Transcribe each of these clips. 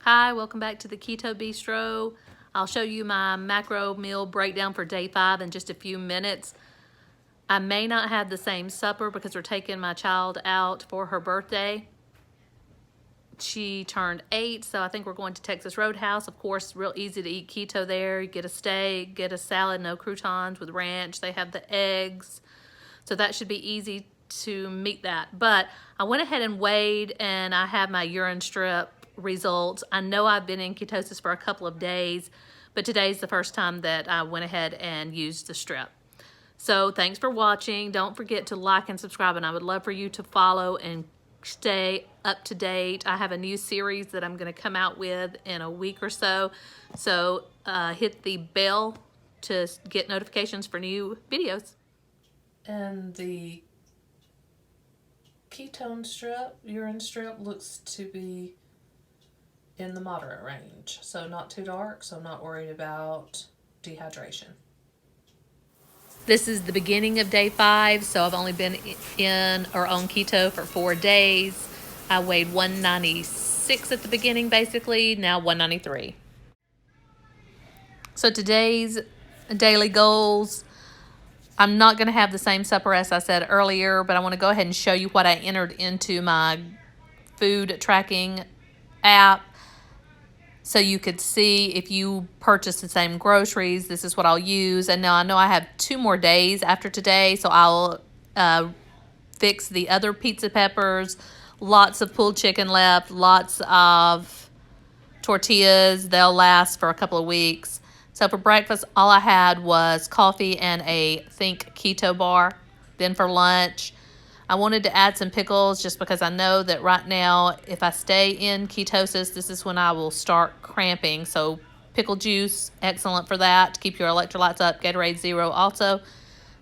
Hi, welcome back to the Keto Bistro. I'll show you my macro meal breakdown for day 5 in just a few minutes. I may not have the same supper because we're taking my child out for her birthday. She turned 8, so I think we're going to Texas Roadhouse. Of course, real easy to eat keto there. You get a steak, get a salad, no croutons with ranch. They have the eggs, so that should be easy to meet that. But I went ahead and weighed, and I have my urine strip results. I know I've been in ketosis for a couple of days, but today's the first time that I went ahead and used the strip. So thanks for watching. Don't forget to like and subscribe, and I would love for you to follow and stay up to date. I have a new series that I'm going to come out with in a week or so. So hit the bell to get notifications for new videos. And the ketone strip, urine strip, looks to be in the moderate range. So not too dark, so I'm not worried about dehydration. This is the beginning of day 5, so I've only been in or on keto for 4 days. I weighed 196 at the beginning, basically, now 193. So today's daily goals, I'm not going to have the same supper as I said earlier, but I want to go ahead and show you what I entered into my food tracking app so you could see if you purchase the same groceries, this is what I'll use. And now I know I have 2 more days after today, so I'll fix the other pizza peppers, lots of pulled chicken left, lots of tortillas. They'll last for a couple of weeks. So for breakfast, all I had was coffee and a Think Keto bar. Then for lunch, I wanted to add some pickles just because I know that right now, if I stay in ketosis, this is when I will start cramping. So pickle juice, excellent for that, to keep your electrolytes up. Gatorade Zero also.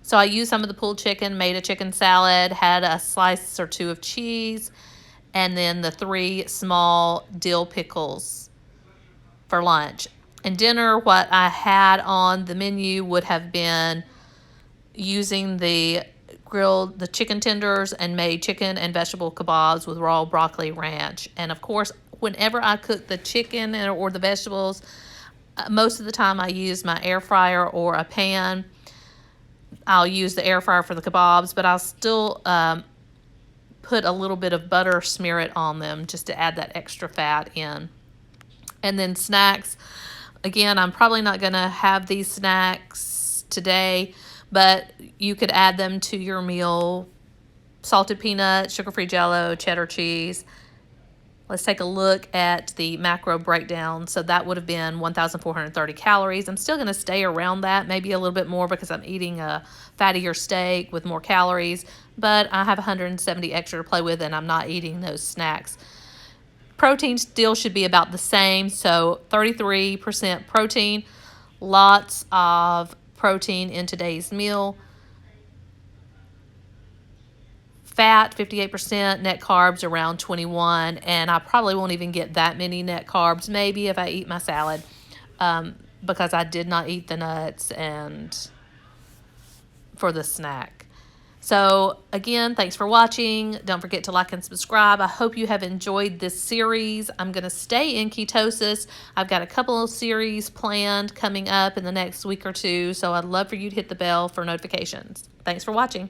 So I used some of the pulled chicken, made a chicken salad, had a slice or 2 of cheese, and then the 3 small dill pickles for lunch. And dinner, what I had on the menu would have been using the chicken tenders and made chicken and vegetable kebabs with raw broccoli ranch. And of course, whenever I cook the chicken or the vegetables, most of the time I use my air fryer or a pan. I'll use the air fryer for the kebabs, but I'll still put a little bit of butter, smear it on them just to add that extra fat in. And then snacks, again, I'm probably not going to have these snacks today, but you could add them to your meal. Salted peanuts, sugar-free Jell-O, cheddar cheese. Let's take a look at the macro breakdown. So that would have been 1,430 calories. I'm still going to stay around that, maybe a little bit more because I'm eating a fattier steak with more calories, but I have 170 extra to play with, and I'm not eating those snacks. Protein still should be about the same, so 33% protein, lots of protein in today's meal. Fat, 58%, net carbs around 21, and I probably won't even get that many net carbs, maybe if I eat my salad, because I did not eat the nuts and for the snack. So again, thanks for watching. Don't forget to like and subscribe. I hope you have enjoyed this series. I'm going to stay in ketosis. I've got a couple of series planned coming up in the next week or 2, so I'd love for you to hit the bell for notifications. Thanks for watching.